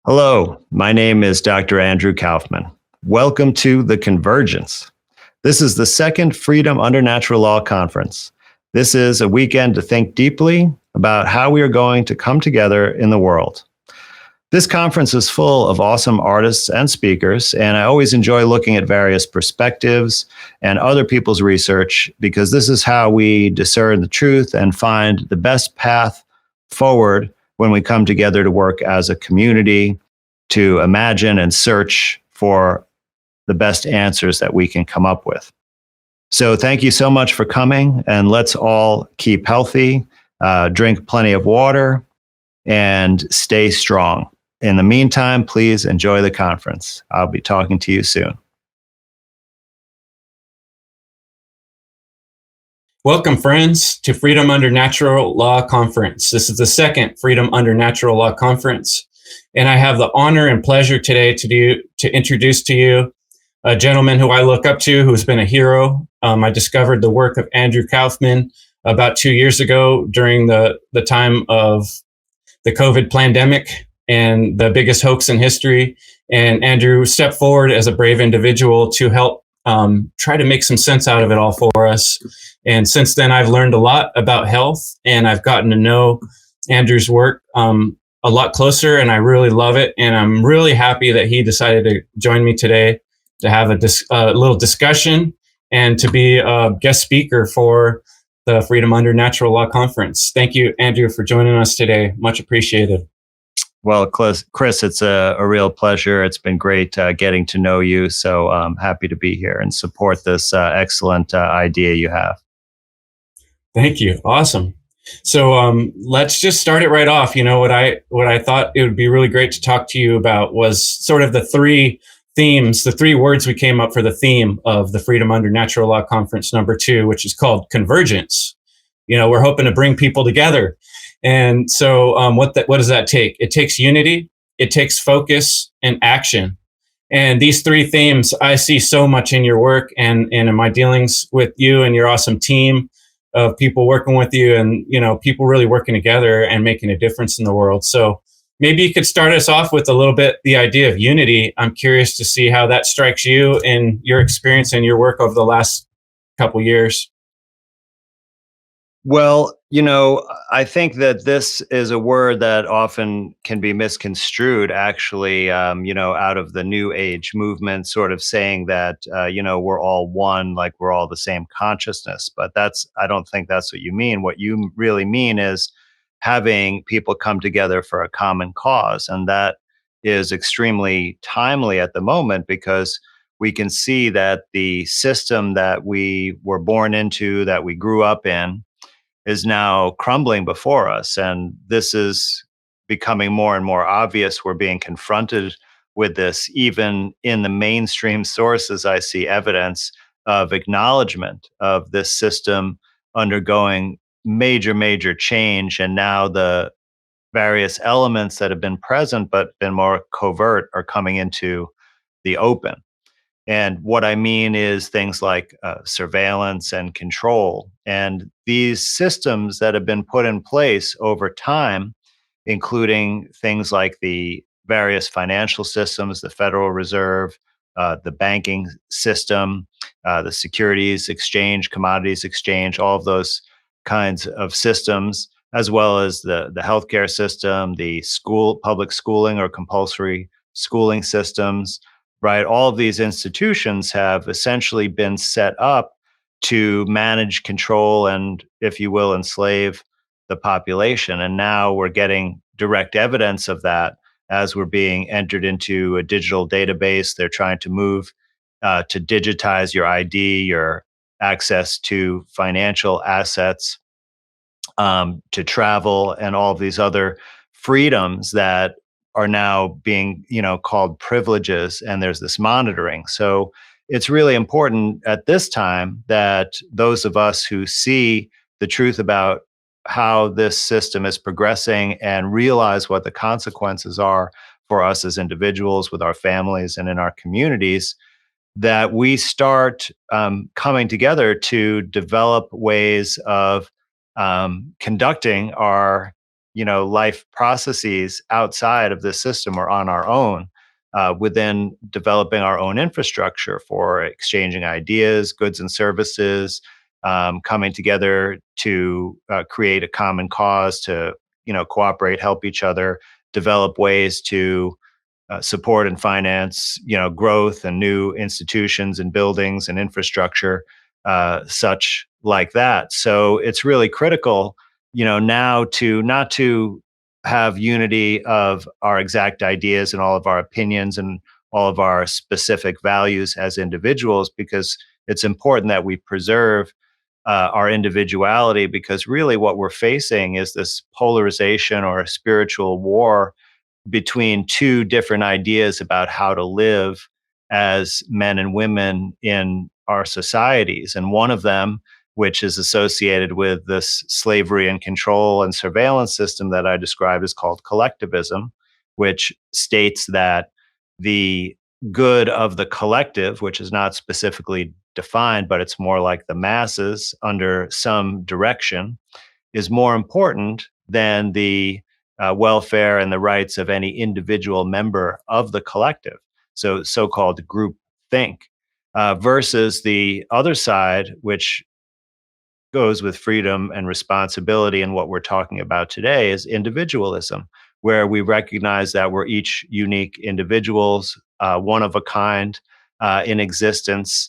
Hello, my name is Dr. Andrew Kaufman. Welcome to the Convergence. This is the second Freedom Under Natural Law conference. This is a weekend to think deeply about how we are going to come together in the world. This conference is full of awesome artists and speakers, and I always enjoy looking at various perspectives and other people's research because this is how we discern the truth and find the best path forward when we come together to work as a community to imagine and search for the best answers that we can come up with. So thank you so much for coming, and let's all keep healthy, drink plenty of water, and stay strong. In the meantime, please enjoy the conference. I'll be talking to you soon. Welcome, friends, to Freedom Under Natural Law Conference. This is the second Freedom Under Natural Law Conference, and I have the honor and pleasure today to introduce to you a gentleman who I look up to, who's been a hero. I discovered the work of Andrew Kaufman about 2 years ago during the time of the COVID pandemic and the biggest hoax in history. And Andrew stepped forward as a brave individual to help try to make some sense out of it all for us. And since then, I've learned a lot about health, and I've gotten to know Andrew's work a lot closer, and I really love it. And I'm really happy that he decided to join me today to have a little discussion and to be a guest speaker for the Freedom Under Natural Law Conference. Thank you, Andrew, for joining us today. Much appreciated. Well, Chris, it's a real pleasure. It's been great getting to know you. So I'm happy to be here and support this excellent idea you have. Thank you. Awesome. So let's just start it right off. You know, what I thought it would be really great to talk to you about was sort of the three themes, the three words we came up for the theme of the Freedom Under Natural Law Conference #2, which is called convergence. You know, we're hoping to bring people together. And so what does that take? It takes unity, it takes focus, and action. And these three themes I see so much in your work and in my dealings with you and your awesome team of people working with you, and, you know, people really working together and making a difference in the world. So maybe you could start us off with a little bit the idea of unity. I'm curious to see how that strikes you in your experience and your work over the last couple years. Well, you know, I think that this is a word that often can be misconstrued, actually, out of the New Age movement, sort of saying that, we're all one, like we're all the same consciousness. But I don't think that's what you mean. What you really mean is having people come together for a common cause. And that is extremely timely at the moment because we can see that the system that we were born into, that we grew up in, is now crumbling before us. And this is becoming more and more obvious. We're being confronted with this. Even in the mainstream sources, I see evidence of acknowledgement of this system undergoing major, major change. And now the various elements that have been present but been more covert are coming into the open. And what I mean is things like surveillance and control. And these systems that have been put in place over time, including things like the various financial systems, the Federal Reserve, the banking system, the securities exchange, commodities exchange, all of those kinds of systems, as well as the healthcare system, the public schooling or compulsory schooling systems, right? All of these institutions have essentially been set up to manage, control, and, if you will, enslave the population. And now we're getting direct evidence of that as we're being entered into a digital database. They're trying to move to digitize your ID, your access to financial assets, to travel, and all of these other freedoms that are now being, called privileges, and there's this monitoring. So it's really important at this time that those of us who see the truth about how this system is progressing and realize what the consequences are for us as individuals, with our families, and in our communities, that we start coming together to develop ways of conducting our life processes outside of this system or on our own, within developing our own infrastructure for exchanging ideas, goods and services, coming together to create a common cause, to cooperate, help each other, develop ways to support and finance, growth and new institutions and buildings and infrastructure, such like that. So it's really critical, now to not to have unity of our exact ideas and all of our opinions and all of our specific values as individuals, because it's important that we preserve our individuality, because really what we're facing is this polarization or a spiritual war between two different ideas about how to live as men and women in our societies. And one of them, which is associated with this slavery and control and surveillance system that I described, is called collectivism, which states that the good of the collective, which is not specifically defined, but it's more like the masses under some direction, is more important than the welfare and the rights of any individual member of the collective. So, so called group think, versus the other side, which goes with freedom and responsibility. And what we're talking about today is individualism, where we recognize that we're each unique individuals, one of a kind in existence,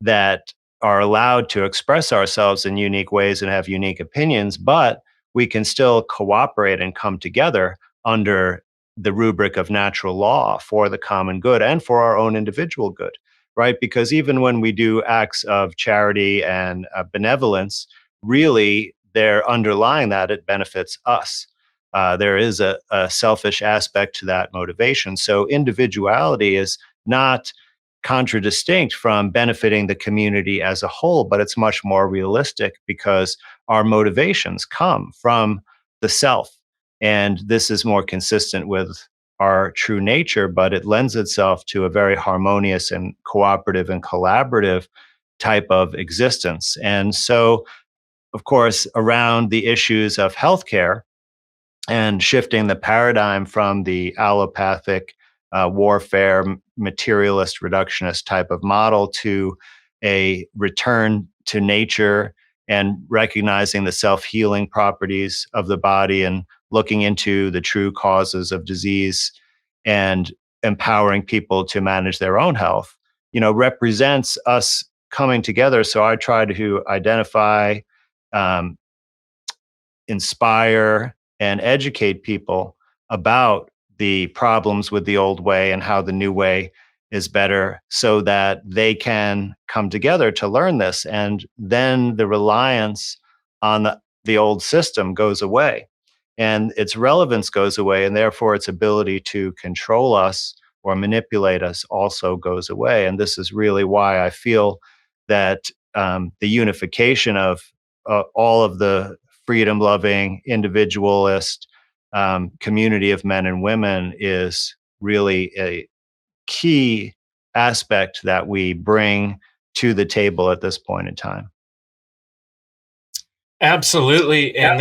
that are allowed to express ourselves in unique ways and have unique opinions, but we can still cooperate and come together under the rubric of natural law for the common good and for our own individual good, right? Because even when we do acts of charity and benevolence, really they're underlying that it benefits us. There is a selfish aspect to that motivation. So individuality is not contradistinct from benefiting the community as a whole, but it's much more realistic because our motivations come from the self. And this is more consistent with our true nature, but it lends itself to a very harmonious and cooperative and collaborative type of existence. And so, of course, around the issues of healthcare and shifting the paradigm from the allopathic warfare, materialist, reductionist type of model to a return to nature and recognizing the self healing properties of the body and looking into the true causes of disease and empowering people to manage their own health, represents us coming together. So I try to identify, um, inspire, and educate people about the problems with the old way and how the new way is better, so that they can come together to learn this. And then the reliance on the old system goes away and its relevance goes away. And therefore, its ability to control us or manipulate us also goes away. And this is really why I feel that the unification of all of the freedom loving, individualist community of men and women is really a key aspect that we bring to the table at this point in time. Absolutely, and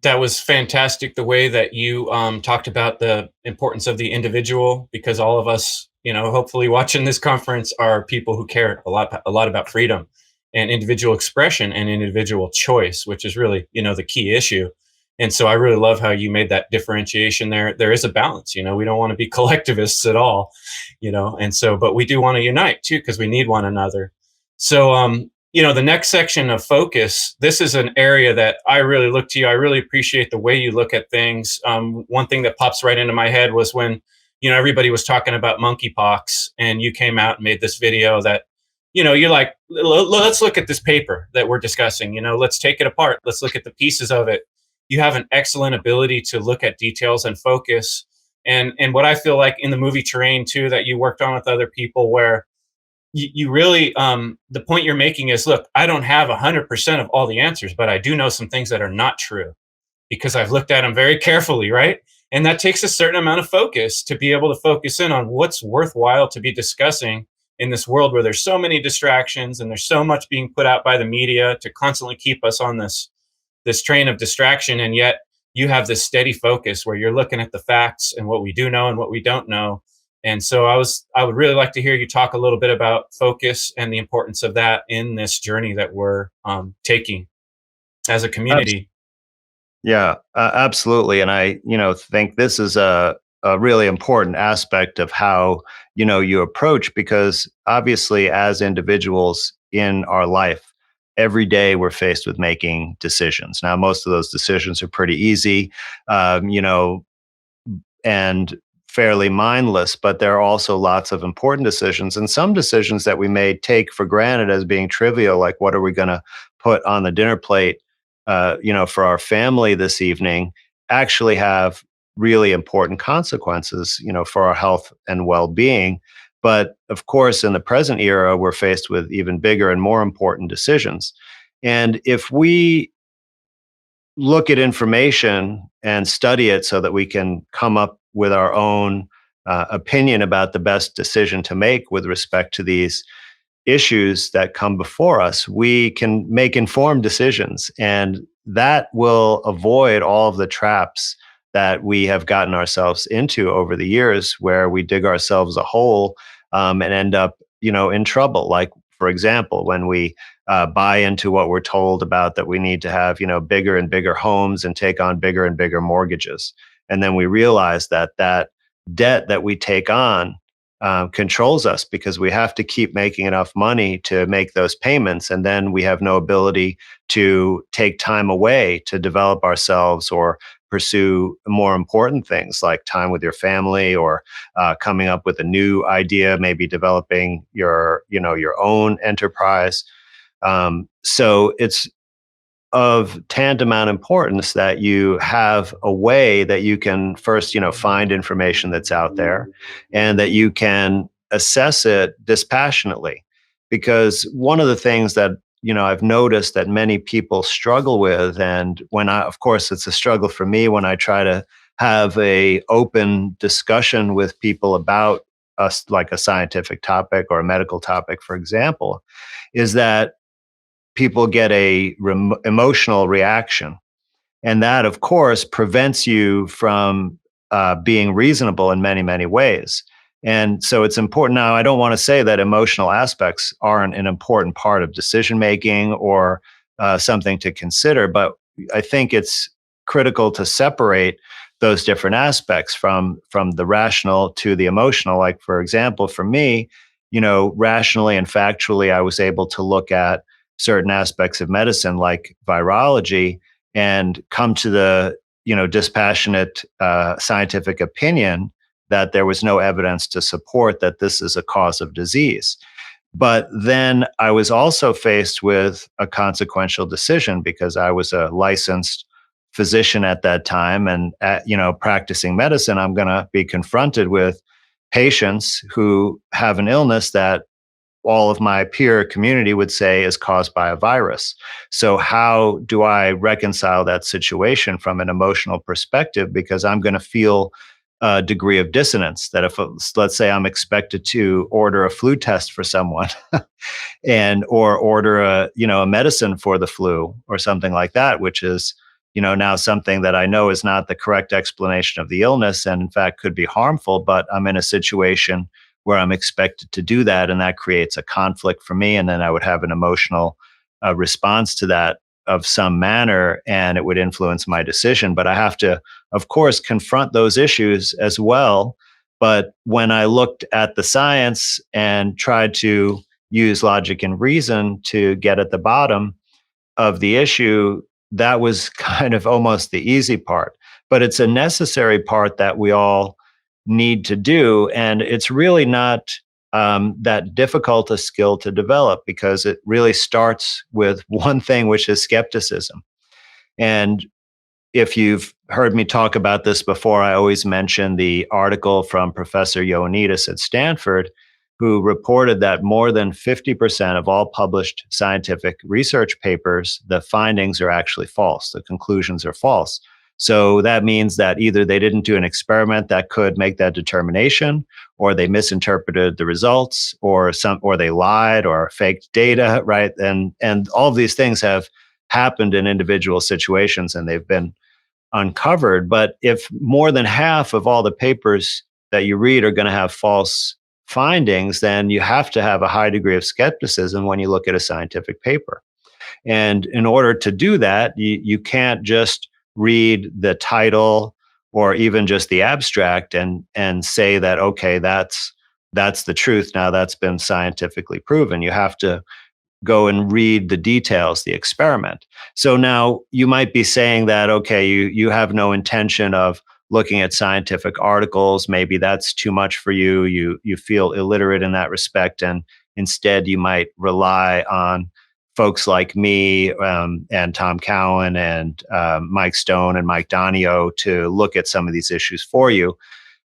that was fantastic. The way that you talked about the importance of the individual, because all of us, hopefully watching this conference, are people who care a lot about freedom and individual expression and individual choice, which is really the key issue. And so I really love how you made that differentiation there. There is a balance. We don't want to be collectivists at all, and so, but we do want to unite too, because we need one another. So, the next section of focus, this is an area that I really look to you. I really appreciate the way you look at things. One thing that pops right into my head was when, everybody was talking about monkeypox and you came out and made this video that, you're like, let's look at this paper that we're discussing, let's take it apart. Let's look at the pieces of it. You have an excellent ability to look at details and focus. And what I feel like in the movie Terrain too, that you worked on with other people, where you really, the point you're making is, look, I don't have 100% of all the answers, but I do know some things that are not true because I've looked at them very carefully, right? And that takes a certain amount of focus to be able to focus in on what's worthwhile to be discussing in this world where there's so many distractions and there's so much being put out by the media to constantly keep us on this train of distraction. And yet you have this steady focus where you're looking at the facts and what we do know and what we don't know. And so I would really like to hear you talk a little bit about focus and the importance of that in this journey that we're taking as a community. Yeah, absolutely. And I, think this is a really important aspect of how, you approach, because obviously as individuals in our life, every day we're faced with making decisions. Now, most of those decisions are pretty easy, and fairly mindless, but there are also lots of important decisions, and some decisions that we may take for granted as being trivial, like what are we going to put on the dinner plate, for our family this evening, actually have really important consequences, for our health and well-being. But of course, in the present era, we're faced with even bigger and more important decisions. And if we look at information and study it so that we can come up with our own opinion about the best decision to make with respect to these issues that come before us, we can make informed decisions. And that will avoid all of the traps that we have gotten ourselves into over the years, where we dig ourselves a hole, and end up, in trouble. Like, for example, when we buy into what we're told about that we need to have, bigger and bigger homes and take on bigger and bigger mortgages. And then we realize that that debt that we take on controls us, because we have to keep making enough money to make those payments. And then we have no ability to take time away to develop ourselves or pursue more important things like time with your family, or coming up with a new idea, maybe developing your own enterprise. So it's of tantamount importance that you have a way that you can first, find information that's out there, and that you can assess it dispassionately. Because one of the things that, I've noticed that many people struggle with, and of course, it's a struggle for me when I try to have a open discussion with people about us, like a scientific topic or a medical topic, for example, is that people get a emotional reaction. And that, of course, prevents you from being reasonable in many, many ways. And so it's important. Now, I don't want to say that emotional aspects aren't an important part of decision making, or something to consider, but I think it's critical to separate those different aspects from the rational to the emotional. Like, for example, for me, rationally and factually, I was able to look at certain aspects of medicine, like virology, and come to the dispassionate scientific opinion that there was no evidence to support that this is a cause of disease. But then I was also faced with a consequential decision, because I was a licensed physician at that time, and practicing medicine, I'm going to be confronted with patients who have an illness that all of my peer community would say is caused by a virus. So how do I reconcile that situation from an emotional perspective? Because I'm going to feel a degree of dissonance that if, let's say, I'm expected to order a flu test for someone, and or order a medicine for the flu or something like that, which is now something that I know is not the correct explanation of the illness, and in fact could be harmful, but I'm in a situation where I'm expected to do that, and that creates a conflict for me. And then I would have an emotional response to that of some manner, and it would influence my decision. But I have to, of course, confront those issues as well. But when I looked at the science and tried to use logic and reason to get at the bottom of the issue, that was kind of almost the easy part. But it's a necessary part that we all need to do. And it's really not that difficult a skill to develop, because it really starts with one thing, which is skepticism. And if you've heard me talk about this before, I always mention the article from Professor Ioannidis at Stanford, who reported that more than 50% of all published scientific research papers, the findings are actually false. The conclusions are false. So that means that either they didn't do an experiment that could make that determination, or they misinterpreted the results, or they lied or faked data, right? And all of these things have happened in individual situations, and they've been uncovered. But if more than half of all the papers that you read are going to have false findings, then you have to have a high degree of skepticism when you look at a scientific paper. And in order to do that, you can't just read the title or even just the abstract and say that, okay, that's the truth. Now that's been scientifically proven. You have to go and read the details, the experiment. So now you might be saying that, okay, you have no intention of looking at scientific articles. Maybe that's too much for you. You feel illiterate in that respect, and instead you might rely on folks like me, and Tom Cowan and Mike Stone and Mike Donio to look at some of these issues for you.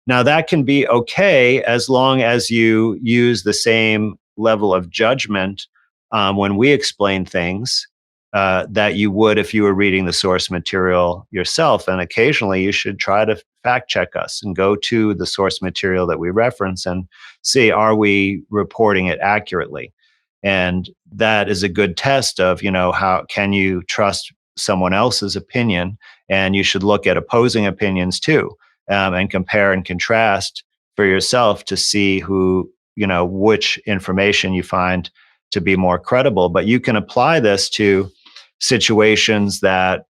Now, that can be okay as long as you use the same level of judgment when we explain things that you would if you were reading the source material yourself. And occasionally you should try to fact check us and go to the source material that we reference and see, are we reporting it accurately? And that is a good test of, how can you trust someone else's opinion? And you should look at opposing opinions too, and compare and contrast for yourself to see which information you find to be more credible. But you can apply this to situations that,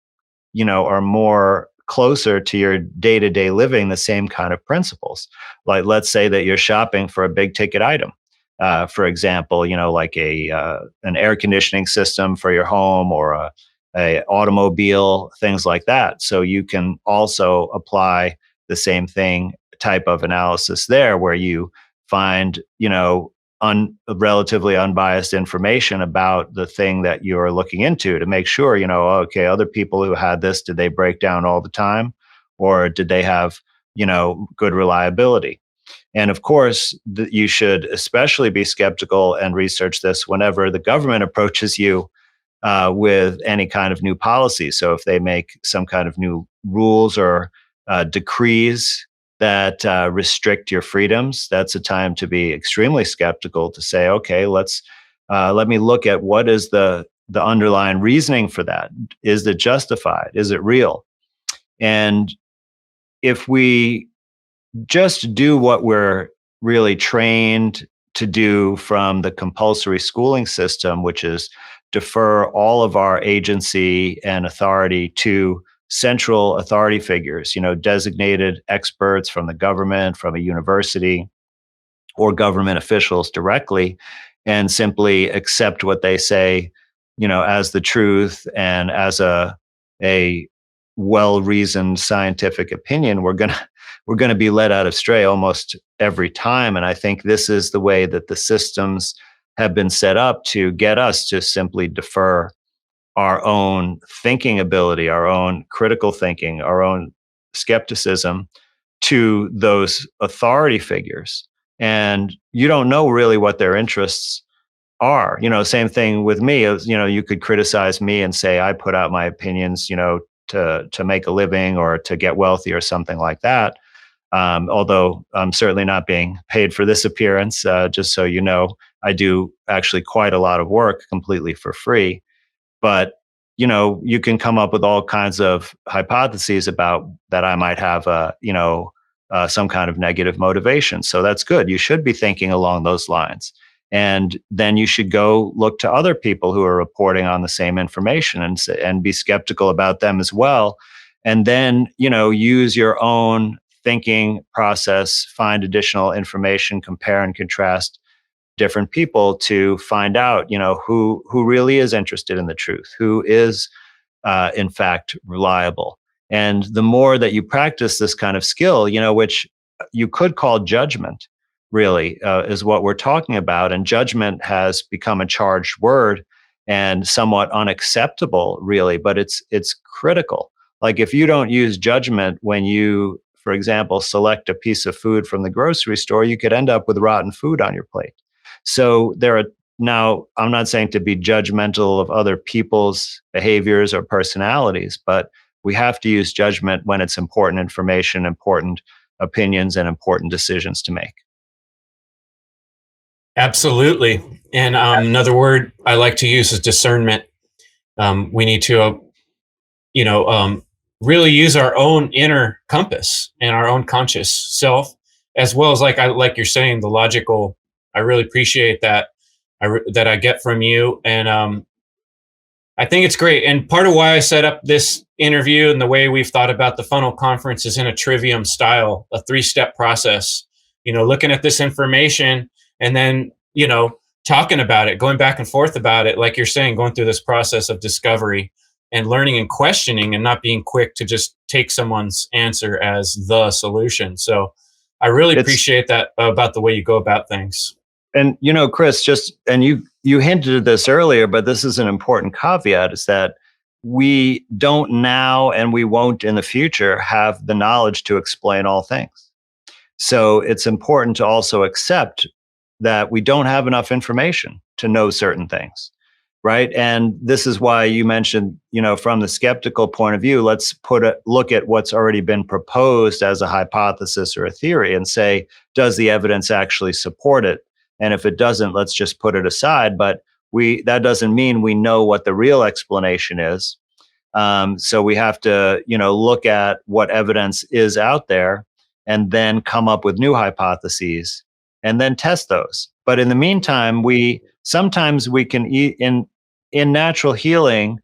are more closer to your day-to-day living, the same kind of principles. Like, let's say that you're shopping for a big ticket item. For example, like an air conditioning system for your home, or a automobile, things like that. So you can also apply the same thing, type of analysis there, where you find, relatively unbiased information about the thing that you're looking into, to make sure, okay, other people who had this, did they break down all the time, or did they have, good reliability? And of course, you should especially be skeptical and research this whenever the government approaches you with any kind of new policy. So if they make some kind of new rules or decrees that restrict your freedoms, that's a time to be extremely skeptical, to say, okay, let me look at what is the underlying reasoning for that. Is it justified? Is it real? And if we just do what we're really trained to do from the compulsory schooling system, which is defer all of our agency and authority to central authority figures, designated experts from the government, from a university, or government officials directly, and simply accept what they say, as the truth and as a well-reasoned scientific opinion, we're going to be led out of stray almost every time. And I think this is the way that the systems have been set up to get us to simply defer our own thinking ability, our own critical thinking, our own skepticism to those authority figures. And you don't know really what their interests are. Same thing with me. You could criticize me and say I put out my opinions, to make a living or to get wealthy or something like that. Although I'm certainly not being paid for this appearance, just so you know, I do actually quite a lot of work completely for free. But you can come up with all kinds of hypotheses about that I might have some kind of negative motivation. So that's good. You should be thinking along those lines. And then you should go look to other people who are reporting on the same information, and be skeptical about them as well. And then, use your own thinking process, find additional information, compare and contrast different people to find out, who really is interested in the truth, who is in fact reliable. And the more that you practice this kind of skill, which you could call judgment, really, is what we're talking about. And judgment has become a charged word and somewhat unacceptable, really, but it's critical. Like, if you don't use judgment when you, for example, select a piece of food from the grocery store, you could end up with rotten food on your plate. So now, I'm not saying to be judgmental of other people's behaviors or personalities, but we have to use judgment when it's important information, important opinions, and important decisions to make. Absolutely. And another word I like to use is discernment. We need to, you know, um, really use our own inner compass and our own conscious self, as well as like you're saying, the logical. I really appreciate that. That I get from you, and I think it's great. And part of why I set up this interview and the way we've thought about the funnel conference is in a trivium style, a 3-step process. Looking at this information and then, talking about it, going back and forth about it, like you're saying, going through this process of discovery and learning and questioning and not being quick to just take someone's answer as the solution. So I really It's appreciate that about the way you go about things. And Chris, you hinted at this earlier, but this is an important caveat: is that we don't now, and we won't in the future, have the knowledge to explain all things. So it's important to also accept that we don't have enough information to know certain things, right? And this is why you mentioned, from the skeptical point of view, let's look at what's already been proposed as a hypothesis or a theory and say, does the evidence actually support it? And if it doesn't, let's just put it aside. But that doesn't mean we know what the real explanation is. So we have to, look at what evidence is out there and then come up with new hypotheses and then test those. But in the meantime, we sometimes we can in natural healing,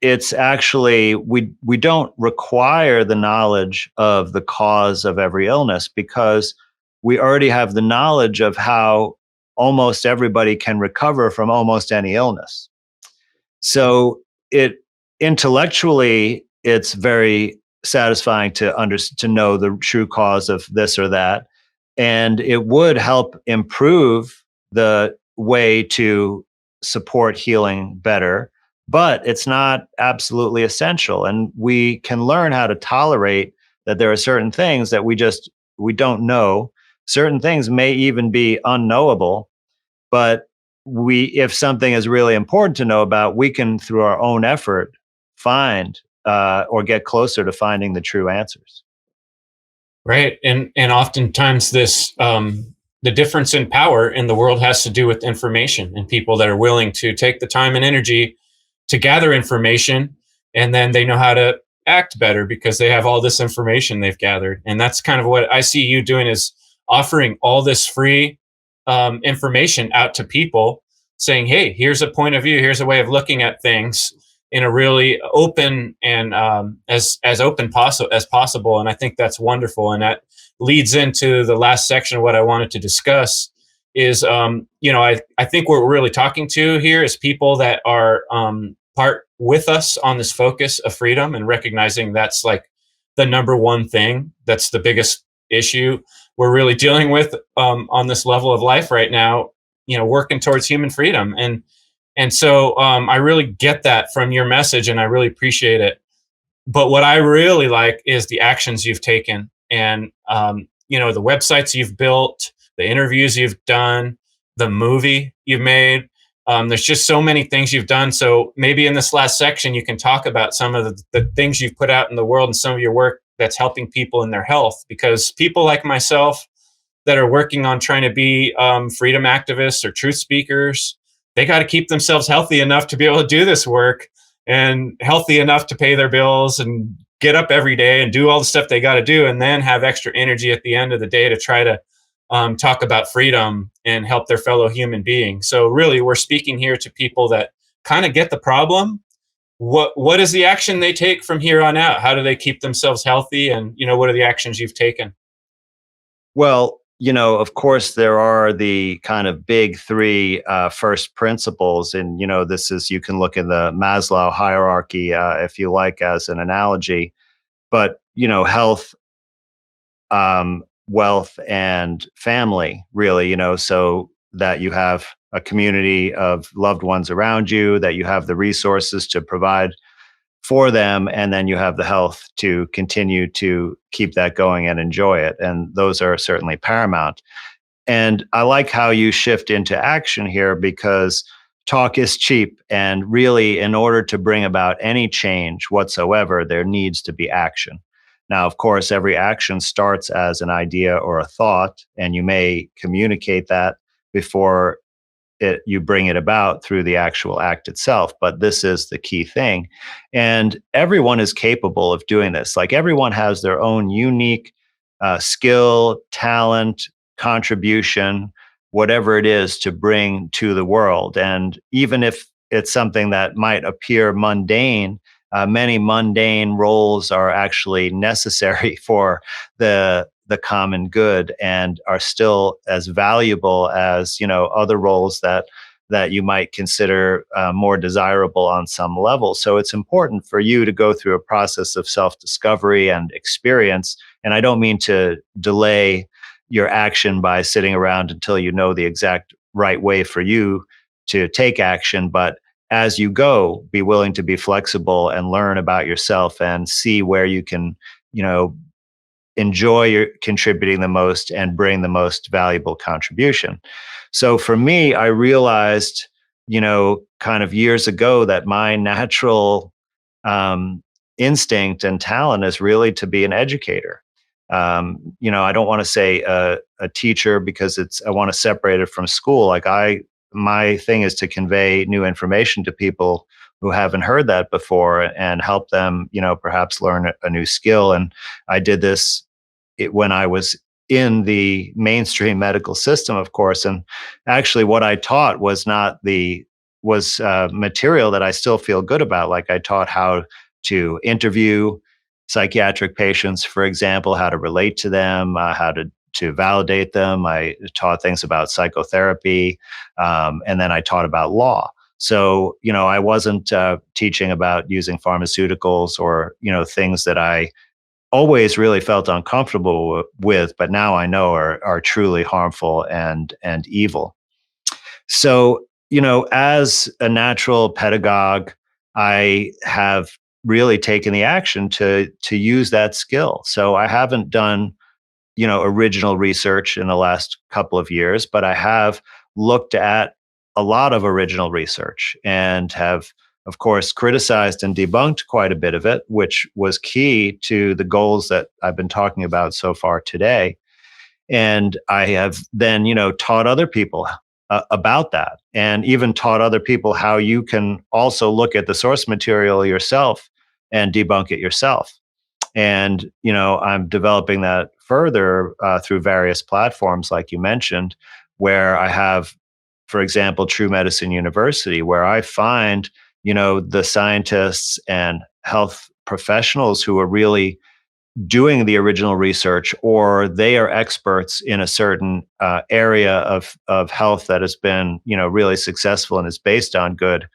it's actually we don't require the knowledge of the cause of every illness, because we already have the knowledge of how almost everybody can recover from almost any illness. So it intellectually, it's very satisfying to know the true cause of this or that, and it would help improve the way to support healing better, but it's not absolutely essential. And we can learn how to tolerate that there are certain things that we don't know. Certain things may even be unknowable, but if something is really important to know about, we can, through our own effort, find or get closer to finding the true answers. Right. And oftentimes this the difference in power in the world has to do with information and people that are willing to take the time and energy to gather information, and then they know how to act better because they have all this information they've gathered. And that's kind of what I see you doing, is offering all this free information out to people, saying, hey, here's a point of view, here's a way of looking at things in a really open and as open as possible. And I think that's wonderful. And that leads into the last section of what I wanted to discuss is, I think what we're really talking to here is people that are part with us on this focus of freedom, and recognizing that's like the number one thing. That's the biggest issue we're really dealing with on this level of life right now, working towards human freedom. And so I really get that from your message, and I really appreciate it. But what I really like is the actions you've taken, and the websites you've built, the interviews you've done, the movie you've made. There's just so many things you've done. So maybe in this last section, you can talk about some of the things you've put out in the world and some of your work that's helping people in their health. Because people like myself that are working on trying to be freedom activists or truth speakers, they got to keep themselves healthy enough to be able to do this work, and healthy enough to pay their bills and get up every day and do all the stuff they got to do, and then have extra energy at the end of the day to try to talk about freedom and help their fellow human being. So really, we're speaking here to people that kind of get the problem. What is the action they take from here on out? How do they keep themselves healthy? And what are the actions you've taken? Well, of course, there are the kind of big three first principles. And, you can look at the Maslow hierarchy, if you like, as an analogy. But, health, wealth, and family, really, so that you have a community of loved ones around you, that you have the resources to provide for them, and then you have the health to continue to keep that going and enjoy it. And those are certainly paramount. And I like how you shift into action here, because talk is cheap. And really, in order to bring about any change whatsoever, there needs to be action. Now, of course, every action starts as an idea or a thought, and you may communicate that before you bring it about through the actual act itself. But this is the key thing. And everyone is capable of doing this. Like everyone has their own unique skill, talent, contribution, whatever it is to bring to the world. And even if it's something that might appear mundane, many mundane roles are actually necessary for the common good and are still as valuable as other roles that you might consider more desirable on some level. So it's important for you to go through a process of self-discovery and experience. And I don't mean to delay your action by sitting around until you know the exact right way for you to take action, but as you go, be willing to be flexible and learn about yourself and see where you can, you know, enjoy your contributing the most and bring the most valuable contribution. So for me, I realized, kind of years ago that my natural um, instinct and talent is really to be an educator. I don't want to say a teacher because I want to separate it from school. My thing is to convey new information to people who haven't heard that before and help them, perhaps learn a new skill. And I did this when I was in the mainstream medical system, of course. And actually, what I taught was not the was material that I still feel good about. Like I taught how to interview psychiatric patients, for example, how to relate to them, how to validate them. I taught things about psychotherapy, and then I taught about law. So, I wasn't teaching about using pharmaceuticals or, things that I always really felt uncomfortable with, but now I know are truly harmful and evil. So, as a natural pedagogue, I have really taken the action to use that skill. So I haven't done, original research in the last couple of years, but I have looked at a lot of original research and have, of course, criticized and debunked quite a bit of it, which was key to the goals that I've been talking about so far today. And I have then, taught other people about that, and even taught other people how you can also look at the source material yourself and debunk it yourself. And I'm developing that further through various platforms, like you mentioned, where I have, for example, True Medicine University, where I find the scientists and health professionals who are really doing the original research, or they are experts in a certain area of health that has been really successful and is based on good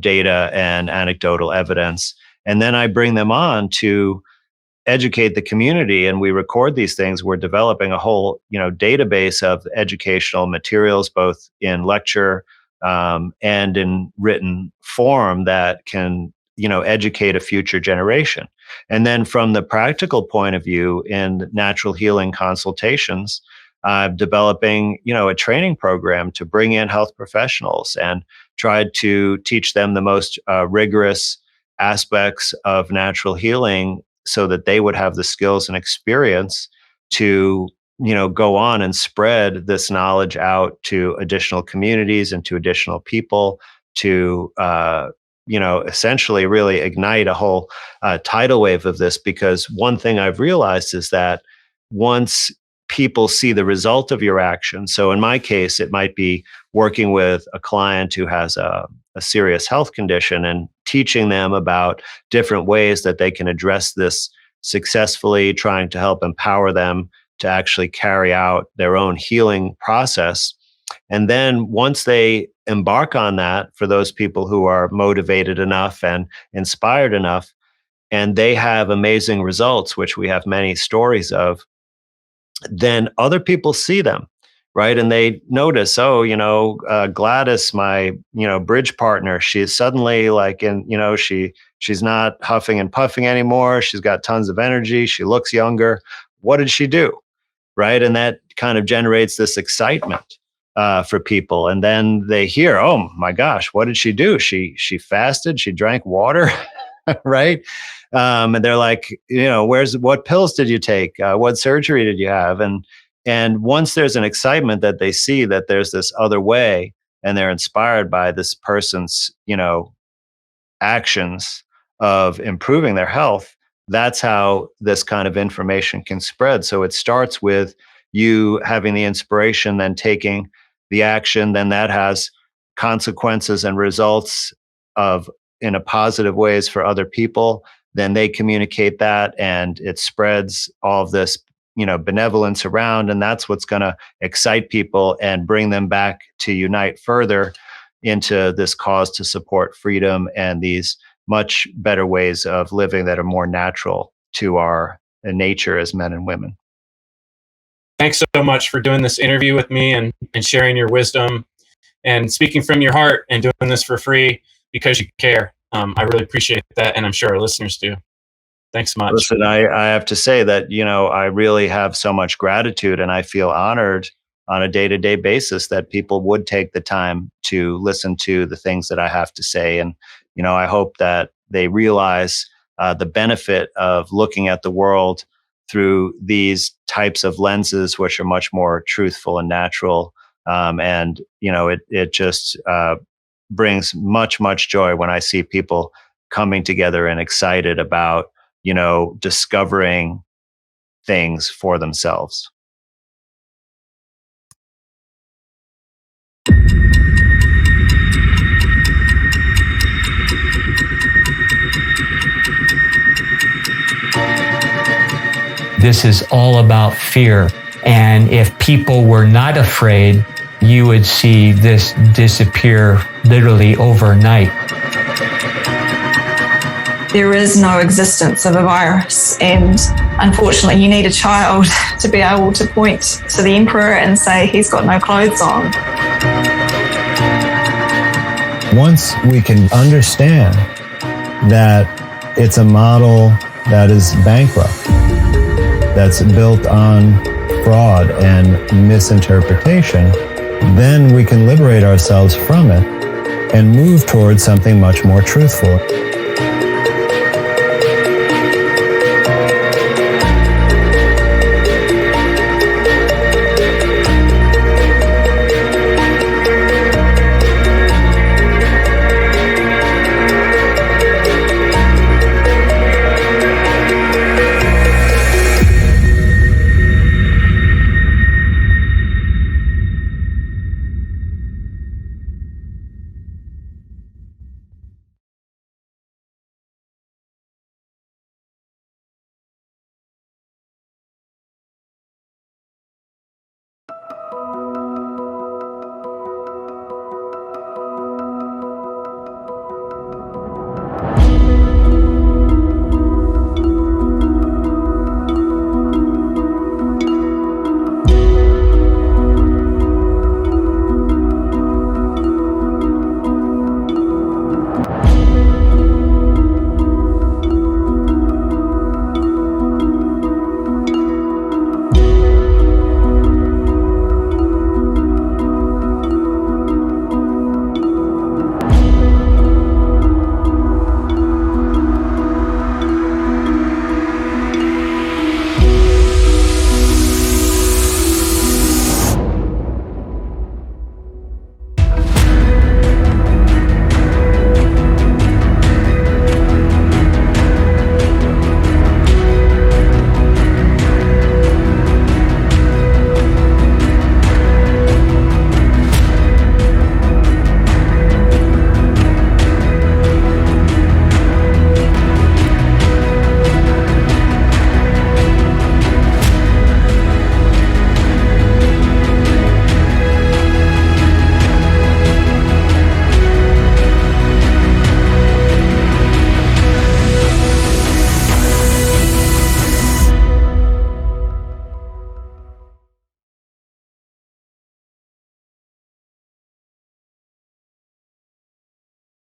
data and anecdotal evidence. And then I bring them on to educate the community, and we record these things. We're developing a whole database of educational materials, both in lecture and in written form, that can educate a future generation. And then from the practical point of view, in natural healing consultations, developing a training program to bring in health professionals and tried to teach them the most rigorous aspects of natural healing so that they would have the skills and experience to go on and spread this knowledge out to additional communities and to additional people, to essentially really ignite a whole tidal wave of this. Because one thing I've realized is that once people see the result of your action, so in my case it might be working with a client who has a serious health condition and teaching them about different ways that they can address this successfully, trying to help empower them to actually carry out their own healing process. And then once they embark on that, for those people who are motivated enough and inspired enough, and they have amazing results, which we have many stories of, then other people see them, right? And they notice, oh, Gladys, my, bridge partner, she's suddenly like she's not huffing and puffing anymore. She's got tons of energy. She looks younger. What did she do? Right. And that kind of generates this excitement for people. And then they hear, oh my gosh, what did she do? She fasted, she drank water, right? And they're like, what pills did you take? What surgery did you have? And once there's an excitement that they see that there's this other way, and they're inspired by this person's, actions of improving their health, that's how this kind of information can spread. So it starts with you having the inspiration, then taking the action, then that has consequences and results of in a positive ways for other people. Then they communicate that and it spreads all of this, benevolence around. And that's what's going to excite people and bring them back to unite further into this cause to support freedom and these much better ways of living that are more natural to our nature as men and women. Thanks so much for doing this interview with me and sharing your wisdom and speaking from your heart and doing this for free because you care. I really appreciate that, and I'm sure our listeners do. Thanks much. Listen, I have to say that, I really have so much gratitude, and I feel honored on a day-to-day basis that people would take the time to listen to the things that I have to say. And, I hope that they realize the benefit of looking at the world through these types of lenses, which are much more truthful and natural. And, it just brings much, much joy when I see people coming together and excited about, discovering things for themselves. This is all about fear. And if people were not afraid, you would see this disappear literally overnight. There is no existence of a virus, and unfortunately you need a child to be able to point to the emperor and say he's got no clothes on. Once we can understand that it's a model that is bankrupt, that's built on fraud and misinterpretation, then we can liberate ourselves from it and move towards something much more truthful.